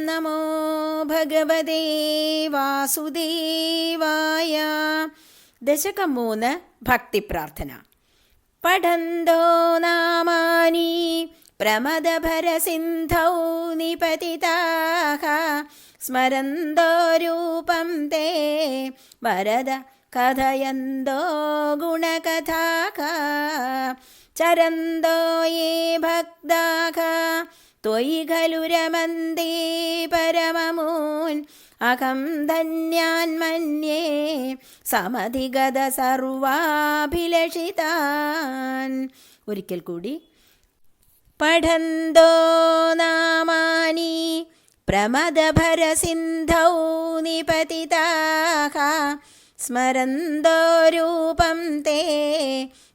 നമോ ഭഗവതേ വാസുദേവായ. ദശകം 3 ഭക്തിപ്രാർത്ഥന. പഠന്തോ നാമാനി പ്രമദഭരസിന്ധൗ നിപതിതാഃ സ്മരന്തോ രൂപം തേ വരദ കഥയന്തോ ഗുണകഥാഃ ചരന്തോ യേ ഭക്താഃ ത്വയി ഖലു രമന്തി പരമമൂൻ അഹം ധന്യാൻ മന്യേ സമധിഗത സർവാഭിലഷിതാൻ. ഒരിക്കൽ കൂടി. പഠന്തോ നാമാനി പ്രമദഭരസിന്ധൗ നിപതിതാഃ സ്മരന്തോ രൂപം തേ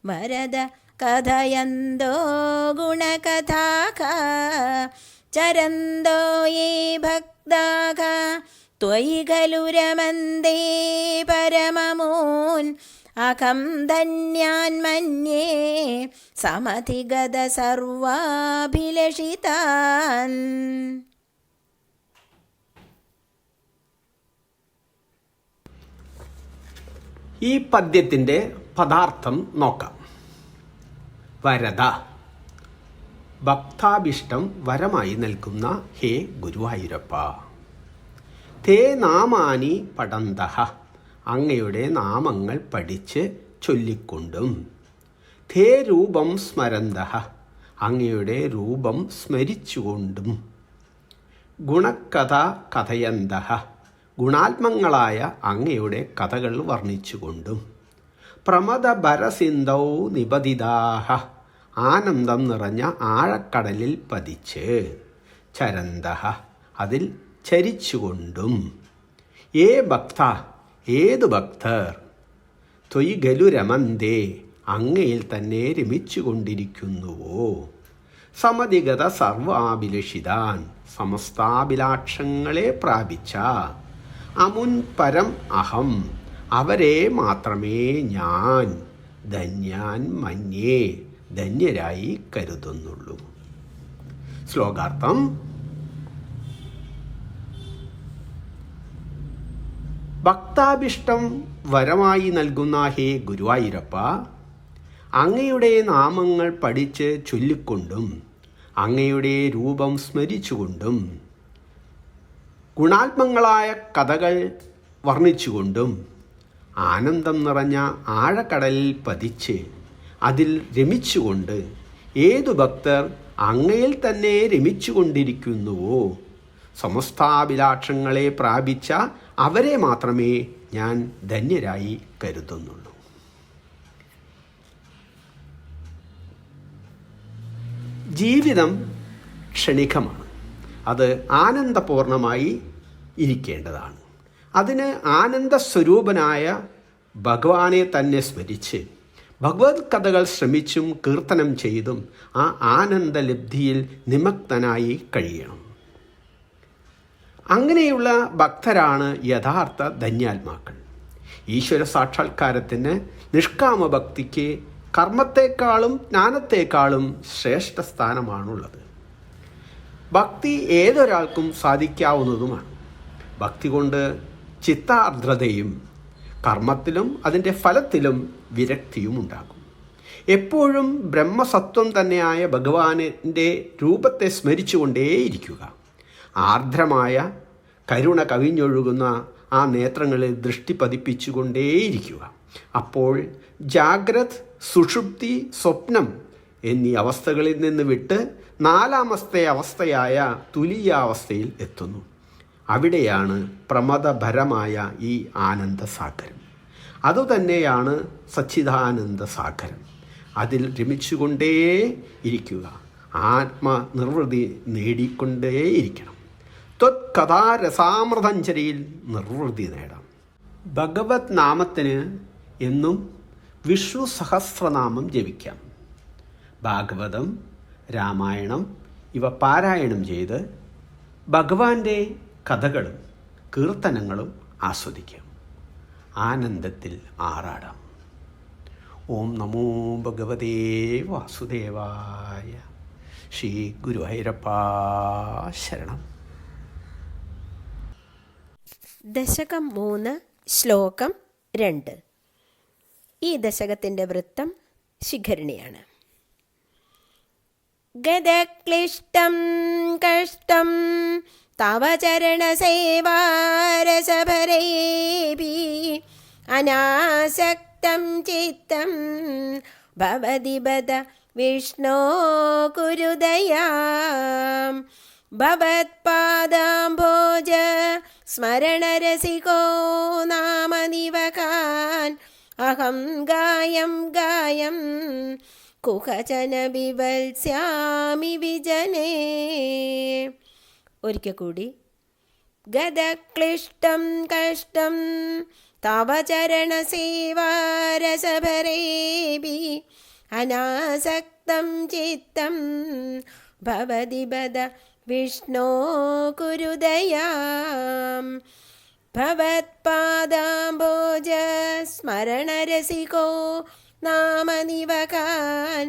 വരദ കഥയന്തോ ഗുണകഥാഃ ചരന്തോ യേ ഭക്താഃ ത്വയി ഖലു രമന്തി പരമമൂൻ അഹം ധന്യാൻ മന്യേ സമധിഗത സർവാഭിലഷിതാൻ. ഈ പദ്യത്തിൻ്റെ പദാർത്ഥം നോക്കാം. വരദ, ഭക്താഭിഷ്ടം വരമായി നൽകുന്ന ഹേ ഗുരുവായൂരപ്പ. തേ നാമാനി പഠന്തഃ, അങ്ങയുടെ നാമങ്ങൾ പഠിച്ച് ചൊല്ലിക്കൊണ്ടും. തേ രൂപം സ്മരന്തഃ, അങ്ങയുടെ രൂപം സ്മരിച്ചുകൊണ്ടും. ഗുണകഥ കഥയന്തഃ, ഗുണാത്മങ്ങളായ അങ്ങയുടെ കഥകൾ വർണ്ണിച്ചുകൊണ്ടും. പ്രമദഭരസിന്ധൗ നിപതിതാഃ, ആനന്ദം നിറഞ്ഞ ആഴക്കടലിൽ പതിച്ച്. ചരന്തഃ, അതിൽ ചരിച്ചുകൊണ്ടും. ഏ ഭക്ത, ഏതു ഭക്തർ. ത്വയി ഖലു രമന്തേ, അങ്ങയിൽ തന്നെ രമിച്ചുകൊണ്ടിരിക്കുന്നുവോ. സമധിഗത സർവാഭിലഷിതാൻ, സമസ്താഭിലാഷങ്ങളെ പ്രാപിച്ച. അമുൻ പരം അഹം, അവരെ മാത്രമേ ഞാൻ. ധന്യാൻ മന്യേ, ധന്യരായി കരുതുന്നുള്ളൂ. ശ്ലോകാർത്ഥം. ഭക്താഭിഷ്ടം വരമായി നൽകുന്ന ഹേ ഗുരുവായൂരപ്പ, അങ്ങയുടെ നാമങ്ങൾ പഠിച്ച് ചൊല്ലിക്കൊണ്ടും അങ്ങയുടെ രൂപം സ്മരിച്ചുകൊണ്ടും ഗുണാത്മങ്ങളായ കഥകൾ വർണ്ണിച്ചുകൊണ്ടും ആനന്ദം നിറഞ്ഞ ആഴക്കടലിൽ പതിച്ച് അതിൽ രമിച്ചുകൊണ്ട് ഏതു ഭക്തർ അങ്ങയിൽ തന്നെ രമിച്ചുകൊണ്ടിരിക്കുന്നുവോ സമസ്താഭിലാഷങ്ങളെ പ്രാപിച്ച അവരെ മാത്രമേ ഞാൻ ധന്യരായി കരുതുന്നുള്ളൂ. ജീവിതം ക്ഷണികമാണ്. അത് ആനന്ദപൂർണമായി ഇരിക്കേണ്ടതാണ്. അതിന് ആനന്ദസ്വരൂപനായ ഭഗവാനെ തന്നെ സ്മരിച്ച് ഭഗവത് കഥകൾ ശ്രമിച്ചും കീർത്തനം ചെയ്തും ആ ആനന്ദലബ്ധിയിൽ നിമഗ്നനായി കഴിയണം. അങ്ങനെയുള്ള ഭക്തരാണ് യഥാർത്ഥ ധന്യാത്മാക്കൾ. ഈശ്വര സാക്ഷാത്കാരത്തിന് നിഷ്കാമ ഭക്തിക്ക് കർമ്മത്തെക്കാളും ജ്ഞാനത്തെക്കാളും ശ്രേഷ്ഠ സ്ഥാനമാണുള്ളത്. ഭക്തി ഏതൊരാൾക്കും സാധിക്കാവുന്നതുമാണ്. ഭക്തി കൊണ്ട് ചിത്താർദ്രതയും കർമ്മത്തിലും അതിൻ്റെ ഫലത്തിലും വിരക്തിയും ഉണ്ടാകും. എപ്പോഴും ബ്രഹ്മസത്വം തന്നെയായ ഭഗവാന്റെ രൂപത്തെ സ്മരിച്ചുകൊണ്ടേയിരിക്കുക. ആർദ്രമായ കരുണ കവിഞ്ഞൊഴുകുന്ന ആ നേത്രങ്ങളിൽ ദൃഷ്ടി പതിപ്പിച്ചുകൊണ്ടേയിരിക്കുക. അപ്പോൾ ജാഗ്രത്, സുഷുപ്തി, സ്വപ്നം എന്നീ അവസ്ഥകളിൽ നിന്ന് വിട്ട് നാലാമത്തെ അവസ്ഥയായ തുലീയാവസ്ഥയിൽ എത്തുന്നു. അവിടെയാണ് പ്രമദഭരമായ ഈ ആനന്ദസാഗരം. അതുതന്നെയാണ് സച്ചിദാനന്ദ സാഗരം. അതിൽ രമിച്ചുകൊണ്ടേ ഇരിക്കുക. ആത്മനിർവൃതി നേടിക്കൊണ്ടേയിരിക്കണം. ത്വത്കഥാരസാമൃതഞ്ജരിയിൽ നിർവൃതി നേടാം. ഭഗവത് നാമത്തിന് എന്നും വിഷ്ണു സഹസ്രനാമം ജപിക്കാം. ഭാഗവതം, രാമായണം ഇവ പാരായണം ചെയ്ത് ഭഗവാന്റെ കഥകളും കീർത്തനങ്ങളും ആസ്വദിക്കാം. ആനന്ദത്തിൽ ആറാടാം. ഓം നമോ ഭഗവതേ വാസുദേവായ. ശ്രീ ഗുരുവായൂരപ്പ ശരണം. ദശകം 3 ശ്ലോകം 2. ഈ ദശകത്തിൻ്റെ വൃത്തം ശിഖരിണിയാണ്. ഗദക്ലിഷ്ടം കഷ്ടം തവ ചരണസേവാരസഭരേപി അനാസക്തം ചിത്തം ഭവതി ബദ വിഷ്ണോ കുരുദയാം ഭവത്പാദാംഭോജ സ്മരണരസികോ നാമനിവകാൻ അഹം ഗായം ഗായം കുഹചന വിവത്സ്യാമി വിജനേ. ഒരിക്കൽ കൂടി. ഗദക്ലിഷ്ടം കഷ്ടം തവ ചരണസേവാരസഭരേപി അനാസക്തം ചിത്തം ഭവതി ബദ വിഷ്ണോ കുരുദയാം ഭവത്പാദാംഭോജ സ്മരണരസികോ നാമനിവകാൻ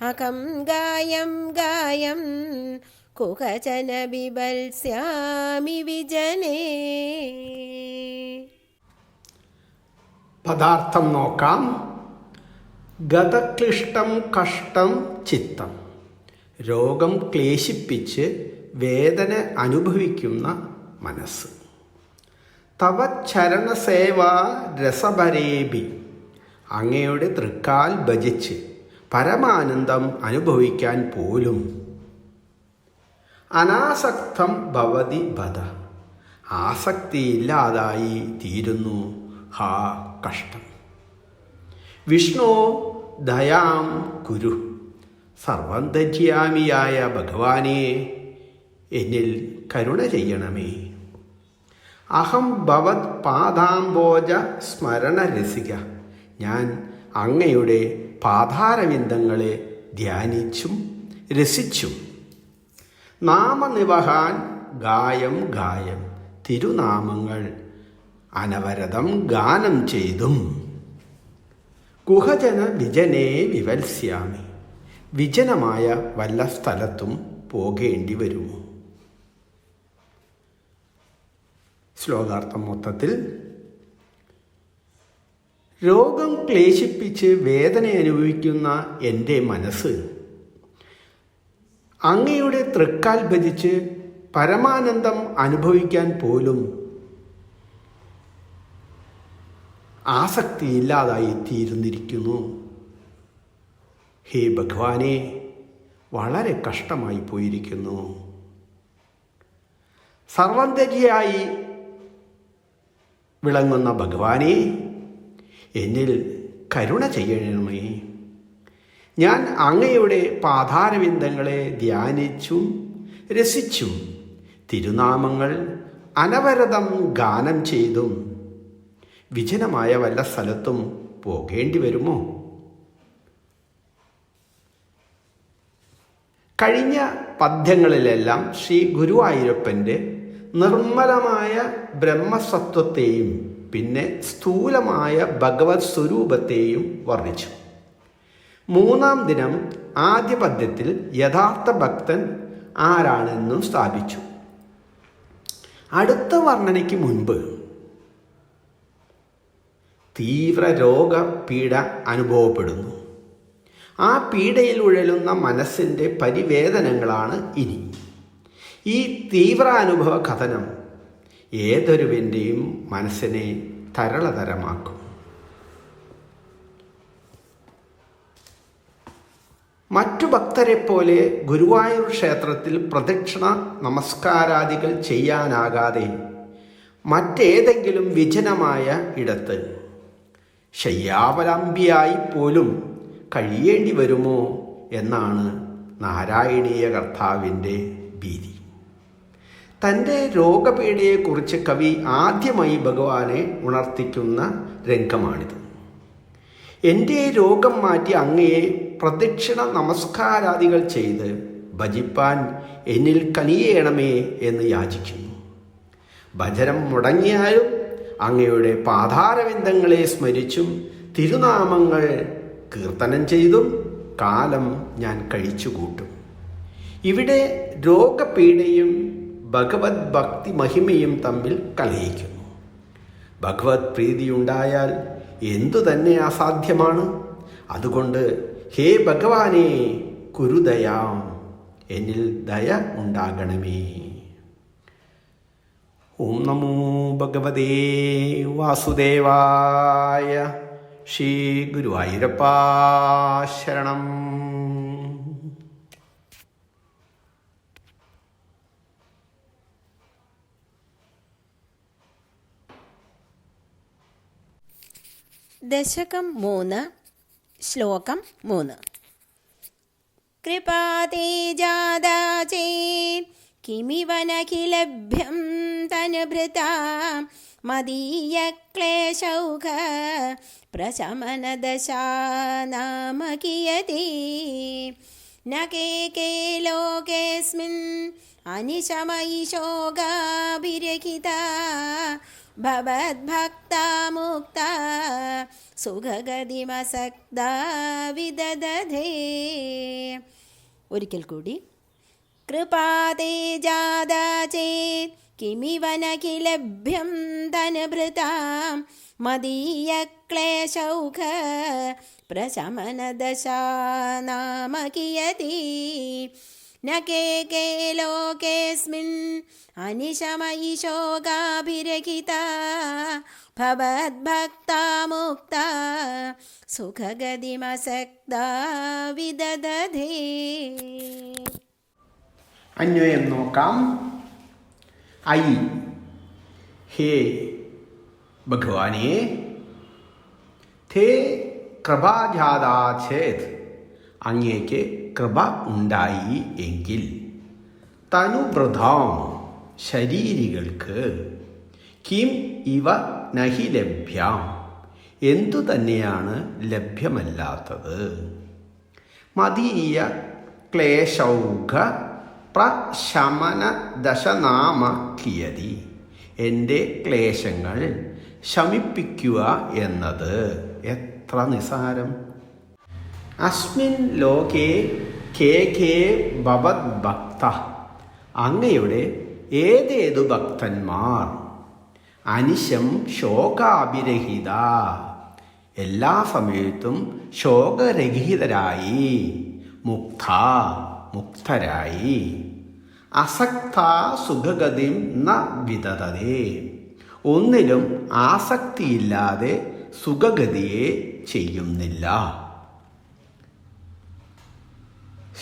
അഹം ഗായം ഗായം കുഹചന വിവത്സ്യാമി വിജനേ. പദാർത്ഥം നോക്കാം. ഗതക്ലിഷ്ടം കഷ്ടം ചിത്തം. രോഗം ക്ലേശിപ്പിച്ച് വേദന അനുഭവിക്കുന്ന മനസ്സ്. തവ ചരണസേവാ രസഭരേബി. അങ്ങയുടെ തൃക്കാൽ ഭജിച്ച് പരമാനന്ദം അനുഭവിക്കാൻ പോലും. അനാസക്തം ഭവതി ബദ. ആസക്തിയില്ലാതായി തീരുന്നു. ഹാ കഷ്ടം. വിഷ്ണു ദയാം കുരു. സർവന്തര്യാമിയായ ഭഗവാനെ, എന്നിൽ കരുണ ചെയ്യണമേ. അഹം ഭവത് പാദാംബോജ സ്മരണ രസിക. ഞാൻ അങ്ങയുടെ പാദാരവിന്ദങ്ങളെ ധ്യാനിച്ചും രസിച്ചും. നാമനിവഹാൻ ഗായം ഗായം. തിരുനാമങ്ങൾ അനവരതം ഗാനം ചെയ്തും. കുഹജന വിജനേ വിവത്സ്യാമി. വിജനമായ വല്ല സ്ഥലത്തും പോകേണ്ടി വരുമോ? ശ്ലോകാർത്ഥം മൊത്തത്തിൽ: രോഗം ക്ലേശിപ്പിച്ച് വേദന അനുഭവിക്കുന്ന എൻ്റെ മനസ്സ് അങ്ങയുടെ തൃക്കാൽ ഭജിച്ച് പരമാനന്ദം അനുഭവിക്കാൻ പോലും ആസക്തിയില്ലാതായി തീർന്നിരിക്കുന്നു. ഹേ ഭഗവാനെ, വളരെ കഷ്ടമായി പോയിരിക്കുന്നു. സർവന്തര്യായി വിളങ്ങുന്ന ഭഗവാനെ, എന്നിൽ കരുണ ചെയ്യണമേ. ഞാൻ അങ്ങയുടെ പാദാരവിന്ദങ്ങളെ ധ്യാനിച്ചും രസിച്ചും തിരുനാമങ്ങൾ അനവരതം ഗാനം ചെയ്തും വിജനമായ വല്ല സ്ഥലത്തും പോകേണ്ടി വരുമോ? കഴിഞ്ഞ പദ്യങ്ങളിലെല്ലാം ശ്രീ ഗുരുവായൂരപ്പൻ്റെ നിർമ്മലമായ ബ്രഹ്മസത്വത്തെയും പിന്നെ സ്ഥൂലമായ ഭഗവത് സ്വരൂപത്തെയും വർണ്ണിച്ചു. മൂന്നാം ദിനം ആദ്യ പദ്യത്തിൽ യഥാർത്ഥ ഭക്തൻ ആരാണെന്നും സ്ഥാപിച്ചു. അടുത്ത വർണ്ണനയ്ക്ക് മുൻപ് തീവ്ര രോഗപീഡ അനുഭവപ്പെടുന്നു. ആ പീഡയിൽ ഉഴലുന്ന മനസ്സിൻ്റെ പരിവേദനങ്ങളാണ് ഇനി. ഈ തീവ്രാനുഭവ കഥനം ഏതൊരുവൻ്റെയും മനസ്സിനെ തരളതരമാക്കും. മറ്റു ഭക്തരെപ്പോലെ ഗുരുവായൂർ ക്ഷേത്രത്തിൽ പ്രദക്ഷിണ നമസ്കാരാദികൾ ചെയ്യാനാകാതെ മറ്റേതെങ്കിലും വിജനമായ ഇടത്ത് ശയ്യാവലംബിയായി പോലും കഴിയേണ്ടി വരുമോ എന്നാണ് നാരായണീയ കർത്താവിൻ്റെ ഭീതി. തൻ്റെ രോഗപീഠയെക്കുറിച്ച് കവി ആദ്യമായി ഭഗവാനെ ഉണർത്തിക്കുന്ന രംഗമാണിത്. എൻ്റെ രോഗം മാറ്റി അങ്ങയെ പ്രദക്ഷിണ നമസ്കാരാദികൾ ചെയ്ത് ഭജിപ്പാൻ എന്നിൽ കനിയേണമേ എന്ന് യാചിക്കുന്നു. ഭജനം മുടങ്ങിയാലും അങ്ങയുടെ പാദാരവിന്ദങ്ങളെ സ്മരിച്ചും തിരുനാമങ്ങൾ കീർത്തനം ചെയ്തും കാലം ഞാൻ കഴിച്ചുകൂട്ടും. ഇവിടെ രോഗപീഡയും ഭഗവത് ഭക്തി മഹിമയും തമ്മിൽ കലയിക്കുന്നു. ഭഗവത് പ്രീതിയുണ്ടായാൽ എന്തു തന്നെ അസാധ്യമാണ്. അതുകൊണ്ട് ഹേ ഭഗവാനെ കുരുദയാം, എന്നിൽ ദയ ഉണ്ടാകണമേ. ഓം നമോ ഭഗവതേ വാസുദേവായ. ശ്രീ ഗുരുവായൂരപ്പ ശരണം. ദശകം 3 ശ്ലോകം 3. കൃപാതേ ജാതാ ചേത് കിമിവ നഖിലഭ്യം തനുഭൃതാ മദീയക്ലേശൗഘ പ്രശമനദശാ നാമ കിയതി ന കേകേ ലോകേസ്മിൻ അനിശമയി ശോകാഭിരഹിതാ ഭവദ്ഭക്താ മുക്താ സുഖഗതിമസക്താ വിദദധേ. ഒരിക്കൽ കൂടി. കൃപാതേ ജാതാ ചേത് കിമിവ നഖിലഭ്യം ധനഭൃതാം മദീയക്ലേശൗഘ പ്രശമനദശാ നാമ കിയതി ന കേകേ ലോകേസ്മിൻ അനിശമയി ശോകാഭിരഹിതാ ഭവദ്ഭക്താ മുക്താ സുഖഗതിമസക്താ വിദദധേ. അന്വയം നോക്കാം. ഐ, ഹേ ഭഗവാനെ, തേ കൃപാജാതാ ചേത്, അങ്ങേക്ക് കൃപ ഉണ്ടായി എങ്കിൽ, തനുവൃതാം ശരീരികൾക്ക്, കിം ഇവ നഹി ലഭ്യാം എന്തു തന്നെയാണ് ലഭ്യമല്ലാത്തത്, മദീയ ക്ലേശൗഘ പ്രശമന ദശനാമ കിയതി എൻ്റെ ക്ലേശങ്ങൾ ശമിപ്പിക്കുക എന്നത് എത്ര നിസാരം. അസ്മിൻ ലോകേ കേ കേ ഭവത് ഭക്ത, അങ്ങയുടെ ഏതേതു ഭക്തന്മാർ, അനിശം ശോകാഭിരഹിത എല്ലാ സമയത്തും ശോകരഹിതരായി, മുക്ത മുക്തരായി, അസക്ത സുഖഗതിം ന വിദദതേ ഒന്നിലും ആസക്തിയില്ലാതെ സുഖഗതിയെ ചെയ്യുന്നില്ല.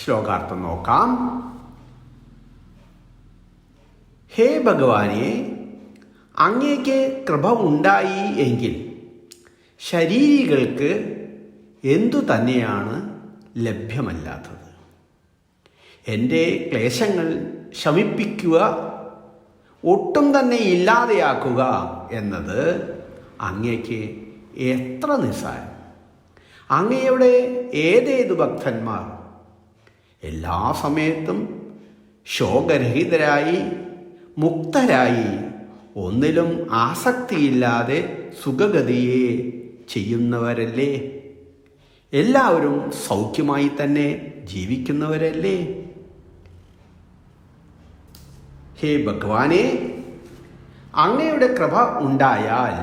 ശ്ലോകാർത്ഥം നോക്കാം. ഹേ ഭഗവാനെ, അങ്ങേക്ക് കൃപ ഉണ്ടായി എങ്കിൽ ശരീരികൾക്ക് എന്തു തന്നെയാണ് ലഭ്യമല്ലാത്തത്. എൻ്റെ ക്ലേശങ്ങൾ ശമിപ്പിക്കുക, ഒട്ടും തന്നെ ഇല്ലാതെയാക്കുക എന്നത് അങ്ങേക്ക് എത്ര നിസ്സാരം. അങ്ങയുടെ ഏതേതു ഭക്തന്മാർ എല്ലാ സമയത്തും ശോകരഹിതരായി മുക്തരായി ഒന്നിലും ആസക്തിയില്ലാതെ സുഖഗതിയെ ചെയ്യുന്നവരല്ലേ, എല്ലാവരും സൗഖ്യമായി തന്നെ ജീവിക്കുന്നവരല്ലേ. ഹേ ഭഗവാനെ, അങ്ങയുടെ കൃപ ഉണ്ടായാൽ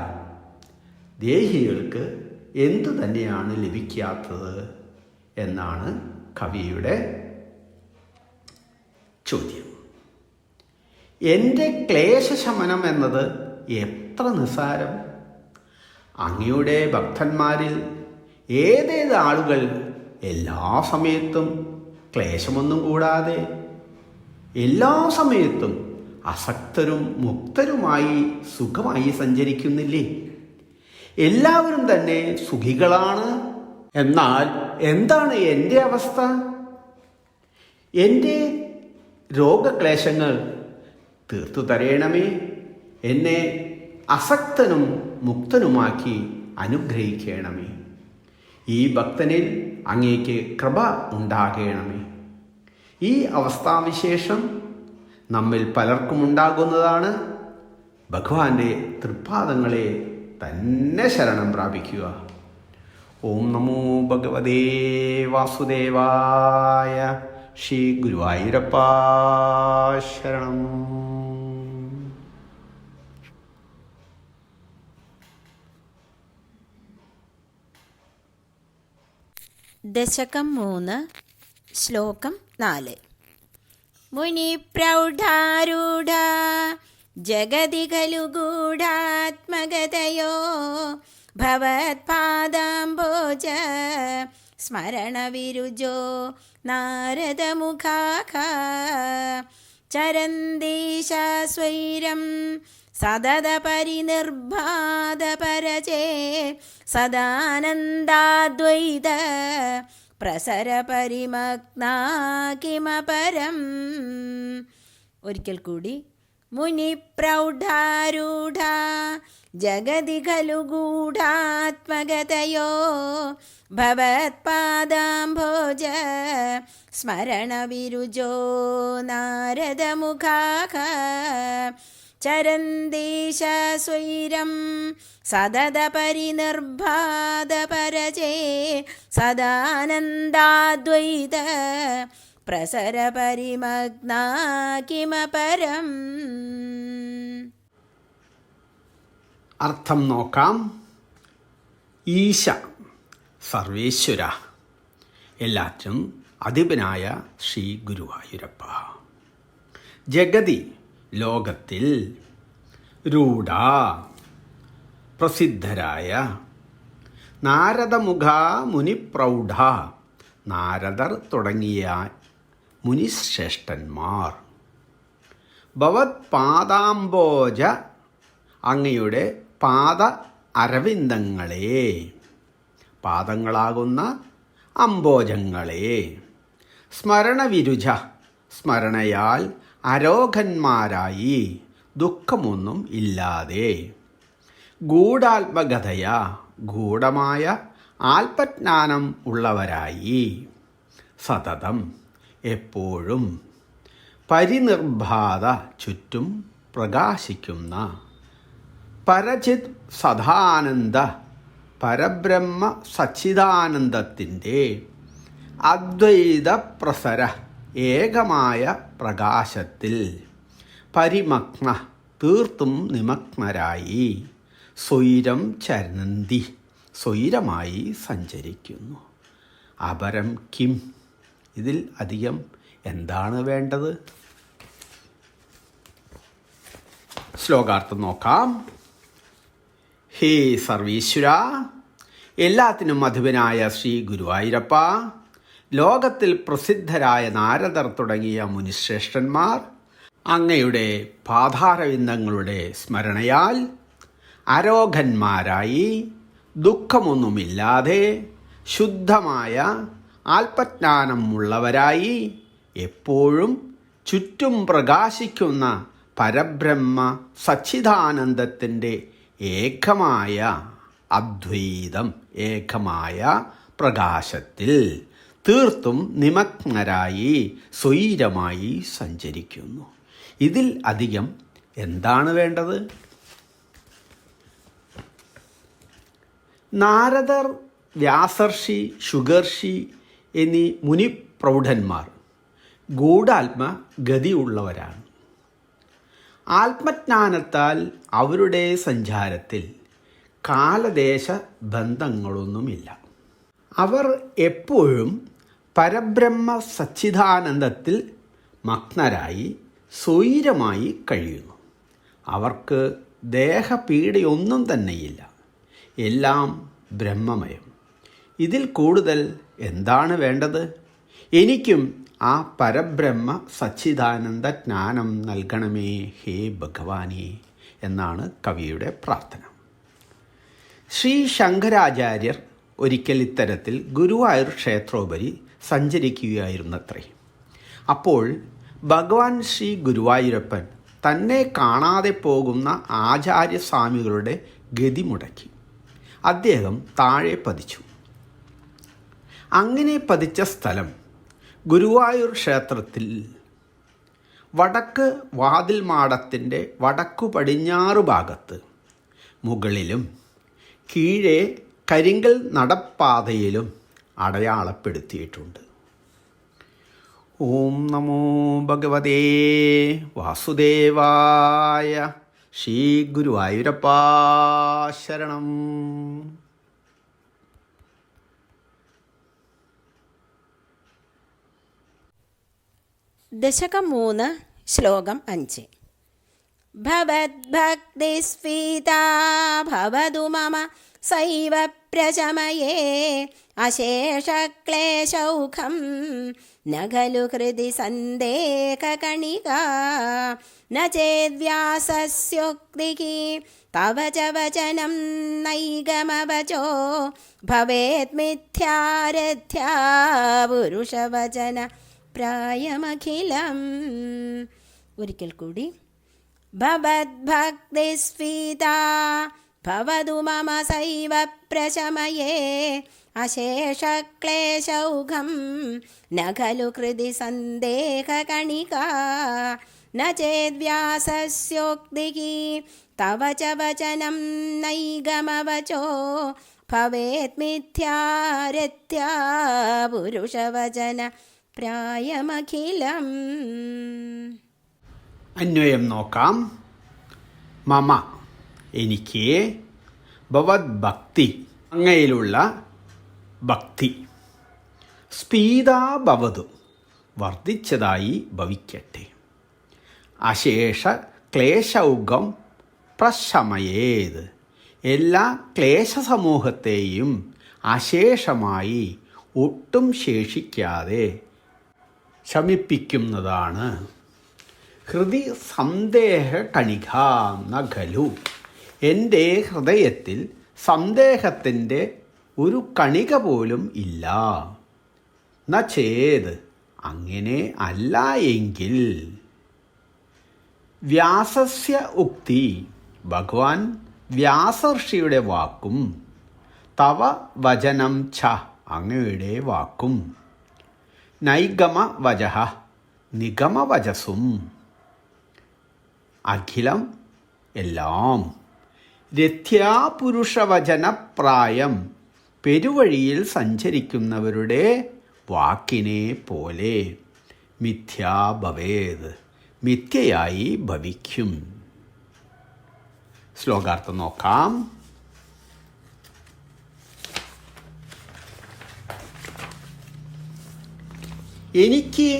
ദേഹികൾക്ക് എന്തു തന്നെയാണ് ലഭിക്കാത്തത് എന്നാണ് കവിയുടെ ചോദ്യം. എൻ്റെ ക്ലേശശമനം എന്നത് എത്ര നിസ്സാരം. അങ്ങയുടെ ഭക്തന്മാരിൽ ഏതേത് ആളുകൾ എല്ലാ സമയത്തും ക്ലേശമൊന്നും കൂടാതെ എല്ലാ സമയത്തും അസക്തരും മുക്തരുമായി സുഖമായി സഞ്ചരിക്കുന്നില്ലേ? എല്ലാവരും തന്നെ സുഖികളാണ്. എന്നാൽ എന്താണ് എൻ്റെ അവസ്ഥ? എൻ്റെ രോഗക്ലേശങ്ങൾ തീർത്തു തരയണമേ. എന്നെ അസക്തനും മുക്തനുമാക്കി അനുഗ്രഹിക്കണമേ. ഈ ഭക്തനിൽ അങ്ങേക്ക് കൃപ ഉണ്ടാകണമേ. ഈ അവസ്ഥാവിശേഷം നമ്മിൽ പലർക്കും ഉണ്ടാകുന്നതാണ്. ഭഗവാന്റെ തൃപ്പാദങ്ങളെ തന്നെ ശരണം പ്രാപിക്കുക. ഓം നമോ ഭഗവതേ വാസുദേവായ. ശ്രീ ഗുരുവായൂരപ്പ ശരണം. ദശകം 3 ശ്ലോകം 4. മുനിപ്രൗഢാരൂഢ ജഗതി ഖലു ഗൂഢാത്മഗതയോ ഭവത്പാദാംബോജ സ്മരണവിരുജോ നാരദമുഖാഃ ചരന്തീശ സ്വൈരം സതതപരിനിർഭാതപരചേ സദാനന്ദാദ്വൈത പ്രസരപരിമഗ്നാ കിമപരം. ഒരിക്കൽ കൂടി. മുനിപ്രൗഢാരൂഢ ജഗതി ഖലു ഗൂഢാത്മഗതയോ ഭവത്പാദാംബോജ സ്മരണവിരുജോ നാരദമുഖാഃ ചരന്തീശ സ്വൈരം സതതപരിനിർഭാതപരചേ സദാനന്ദാദ്വൈത പ്രസരപരിമഗ്നാ കിമപരം. അർത്ഥം നോക്കാം. ഈശ സർവേശ്വര, എല്ലാറ്റിനും അധിപനായ ശ്രീ ഗുരുവായൂരപ്പ. ജഗതി ലോകത്തിൽ, രൂഢ പ്രസിദ്ധരായ, നാരദമുഖ മുനിപ്രൗഢ നാരദർ തുടങ്ങിയ മുനിശ്രേഷ്ഠന്മാർ, ഭവത് പാദാംബോജ അങ്ങയുടെ പാദ അരവിന്ദങ്ങളെ, പാദങ്ങളാകുന്ന അംബോജങ്ങളെ, സ്മരണവിരുജ സ്മരണയാൽ അരോഗന്മാരായി ദുഃഖമൊന്നും ഇല്ലാതെ, ഗൂഢാത്മകഥയ ഗൂഢമായ ആത്മജ്ഞാനം ഉള്ളവരായി, സതതം എപ്പോഴും, പരിനിർഭാത ചുറ്റും പ്രകാശിക്കുന്ന, പരചിത് സദാനന്ദ പരബ്രഹ്മ സച്ചിദാനന്ദത്തിൻ്റെ അദ്വൈത പ്രസര ഏകമായ പ്രകാശത്തിൽ പരിമഗ്ന തീർത്തും നിമഗ്നരായി, സ്വൈരം ചരന്തി സ്വൈരമായി സഞ്ചരിക്കുന്നു. അപരം കിം, ഇതിൽ അധികം എന്താണ് വേണ്ടത്? ശ്ലോകാർത്ഥം നോക്കാം. ഹേ സർവീശ്വര, എല്ലാത്തിനും അധിപനായ ശ്രീ ഗുരുവായൂരപ്പ, ലോകത്തിൽ പ്രസിദ്ധരായ നാരദർ തുടങ്ങിയ മുനിശ്രേഷ്ഠന്മാർ അങ്ങയുടെ പാദാരവിന്ദങ്ങളുടെ സ്മരണയാൽ അരോഗന്മാരായി ദുഃഖമൊന്നുമില്ലാതെ ശുദ്ധമായ ആത്മജ്ഞാനം ഉള്ളവരായി എപ്പോഴും ചുറ്റും പ്രകാശിക്കുന്ന പരബ്രഹ്മ സച്ചിദാനന്ദത്തിൻ്റെ ഏകമായ അദ്വൈതം ഏകമായ പ്രകാശത്തിൽ തീർത്തും നിമഗ്നരായി സ്വൈരമായി സഞ്ചരിക്കുന്നു. ഇതിൽ അധികം എന്താണ് വേണ്ടത്? നാരദർ, വ്യാസർഷി, ശുഗർഷി എന്നീ മുനിപ്രൗഢന്മാർ ഗൂഢാത്മഗതിയുള്ളവരാണ്. ആത്മജ്ഞാനത്താൽ അവരുടെ സഞ്ചാരത്തിൽ കാലദേശ ബന്ധങ്ങളൊന്നുമില്ല. അവർ എപ്പോഴും പരബ്രഹ്മ സച്ചിദാനന്ദത്തിൽ മഗ്നരായി സ്വൈരമായി കഴിയുന്നു. അവർക്ക് ദേഹപീഡയൊന്നും തന്നെയില്ല. എല്ലാം ബ്രഹ്മമയം. ഇതിൽ കൂടുതൽ എന്താണ് വേണ്ടത്? എനിക്കും ആ പരബ്രഹ്മ സച്ചിദാനന്ദ ജ്ഞാനം നൽകണമേ ഹേ ഭഗവാനേ എന്നാണ് കവിയുടെ പ്രാർത്ഥന. ശ്രീ ശങ്കരാചാര്യർ ഒരിക്കൽ ഇത്തരത്തിൽ ഗുരുവായൂർ ക്ഷേത്രോപരി സഞ്ചരിക്കുകയായിരുന്നത്രേ. അപ്പോൾ ഭഗവാൻ ശ്രീ ഗുരുവായൂരപ്പൻ തന്നെ കാണാതെ പോകുന്ന ആചാര്യസ്വാമികളുടെ ഗതി മുടക്കി. അദ്ദേഹം താഴെ പതിച്ചു. അങ്ങനെ പതിച്ച സ്ഥലം ഗുരുവായൂർ ക്ഷേത്രത്തിൽ വടക്ക് വാതിൽ മാടത്തിൻ്റെ വടക്കു പടിഞ്ഞാറ് ഭാഗത്ത് മുകളിലും കീഴെ കരിങ്കൽ നടപ്പാതയിലും അടയാളപ്പെടുത്തിയിട്ടുണ്ട്. ഓം നമോ ഭഗവതേ വാസുദേവായ. ശ്രീ ഗുരുവായൂരപ്പാ ശരണം. ദശകം 3 ശ്ലോകം 5. ഭവദ്ഭക്തിസ്ഫീതാ ഭവതു മമ സൈവ പ്രശമയേ അശേഷക്ലേശൗഖം ന ഖലു ഹൃദി സന്ദേഹകണികാ ന ചേദ്വ്യാസസ്യോക്തിഃ തവ ച വചനം നൈഗമവചോ ഭവേത് മിഥ്യാരഥ്യാ പുരുഷവചന പ്രായമഖിലം. ഒരിക്കൽ കൂടി. ഭവദ്ഭക്തിസ്ഫീതാ ഭവതു മമ സൈവ പ്രശമയേ അശേഷക്ലേശൗഖം ന ഖലു ഹൃദി സന്ദേഹകണികാ ന ചേദ്വ്യാസസ്യോക്തിഃ തവ ച വചനം നൈഗമവചോ ഭവേത് മിഥ്യാരഥ്യാ പുരുഷവചന പ്രായമഖിലം. അന്വയം നോക്കാം. മമ എനിക്ക്, ഭവത് ഭക്തി അങ്ങയിലുള്ള ഭക്തി, സ്ഫീതാ ഭവതു വർദ്ധിച്ചതായി ഭവിക്കട്ടെ, അശേഷ ക്ലേശൗഖം പ്രശമയേത് എല്ലാ ക്ലേശസമൂഹത്തെയും അശേഷമായി ഒട്ടും ശേഷിക്കാതെ ശമിപ്പിക്കുന്നതാണ്. ഹൃദി സന്ദേഹ കണിക നഖലു എൻ്റെ ഹൃദയത്തിൽ സന്ദേഹത്തിൻ്റെ ഒരു കണിക പോലും ഇല്ല. ന ചേത് അങ്ങനെ അല്ല എങ്കിൽ. വ്യാസസ്യ ഉക്തി ഭഗവാൻ വ്യാസർഷിയുടെ വാക്കും, തവ വചനം ഛ അങ്ങയുടെ വാക്കും, നൈഗമ വചഃ നിഗമവചസും, അഖിലം എല്ലാം, രഥ്യാപുരുഷവചനപ്രായം പെരുവഴിയിൽ സഞ്ചരിക്കുന്നവരുടെ വാക്കിനെ പോലെ, മിഥ്യാ ഭവേത് മിഥ്യയായി ഭവിക്കും. ശ്ലോകാർത്ഥം നോക്കാം. എനിക്ക്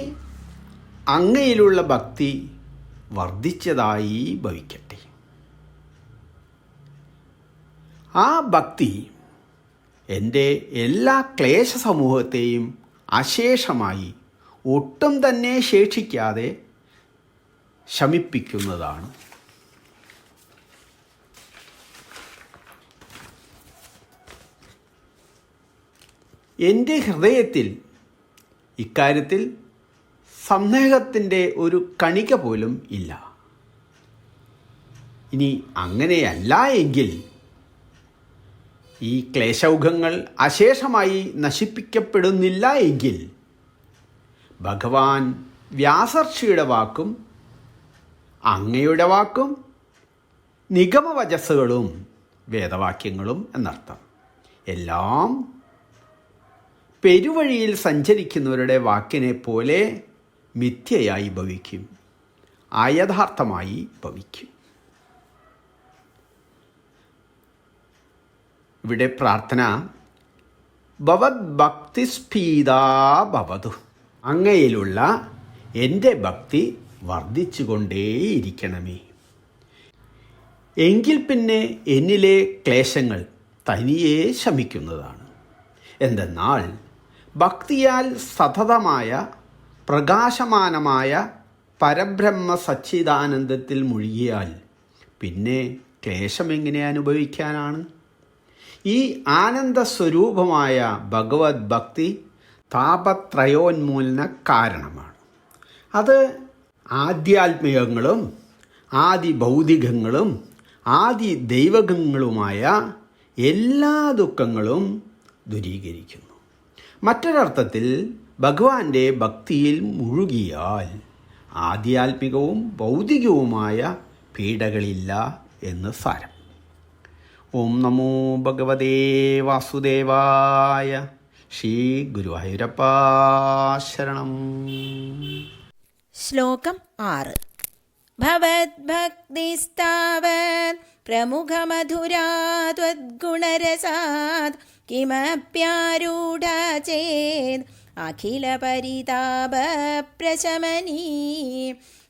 അങ്ങയിലുള്ള ഭക്തി വർദ്ധിച്ചതായി ഭവിക്കട്ടെ. ആ ഭക്തി എൻ്റെ എല്ലാ ക്ലേശ സമൂഹത്തെയും അശേഷമായി ഒട്ടും തന്നെ ശേഷിക്കാതെ ശമിപ്പിക്കുന്നതാണ്. എൻ്റെ ഹൃദയത്തിൽ ഇക്കാര്യത്തിൽ സന്ദേഹത്തിൻ്റെ ഒരു കണിക പോലും ഇല്ല. ഇനി അങ്ങനെയല്ല എങ്കിൽ ഈ ക്ലേശൗഖങ്ങൾ അശേഷമായി നശിപ്പിക്കപ്പെടുന്നില്ല എങ്കിൽ ഭഗവാൻ വ്യാസർഷിയുടെ വാക്കും അങ്ങയുടെ വാക്കും നിഗമവചസ്സുകളും വേദവാക്യങ്ങളും എന്നർത്ഥം എല്ലാം പെരുവഴിയിൽ സഞ്ചരിക്കുന്നവരുടെ വാക്കിനെ പോലെ മിഥ്യയായി ഭവിക്കും, അയഥാർത്ഥമായി ഭവിക്കും. ഇവിടെ പ്രാർത്ഥന ഭവത് ഭക്തിസ്ഫീതാ ഭവതു അങ്ങയിലുള്ള എൻ്റെ ഭക്തി വർദ്ധിച്ചുകൊണ്ടേയിരിക്കണമേ. എങ്കിൽ പിന്നെ എന്നിലെ ക്ലേശങ്ങൾ തനിയെ ശമിക്കുന്നതാണ്. എന്തെന്നാൽ ഭക്തിയാൽ സതതമായ പ്രകാശമാനമായ പരബ്രഹ്മ സച്ചിദാനന്ദത്തിൽ മുഴുകിയാൽ പിന്നെ ക്ലേശം എങ്ങനെ അനുഭവിക്കാനാണ്? ഈ ആനന്ദസ്വരൂപമായ ഭഗവത് ഭക്തി താപത്രയോന്മൂലന കാരണമാണ്. അത് ആധ്യാത്മികങ്ങളും ആദി ഭൗതികങ്ങളും ആദി ദൈവകങ്ങളുമായ എല്ലാ ദുഃഖങ്ങളും ദൂരീകരിക്കുന്നു. മറ്റൊരർത്ഥത്തിൽ ഭഗവാന്റെ ഭക്തിയിൽ മുഴുകിയാൽ ആധ്യാത്മികവും ഭൗതികവുമായ പീഡകളില്ല എന്ന് സാരം. ഓം നമോ ഭഗവതേ വാസുദേവായ. ശ്രീ ഗുരുവായൂരപ്പ ശരണം. ശ്ലോകം 6. ഭവദ്ഭക്തിസ്താവത് പ്രമുഖമധുരാ ത്വദ്ഗുണരസാത് കിമപ്യാരൂഢ ചേത് अखिलपरितापप्रशमनी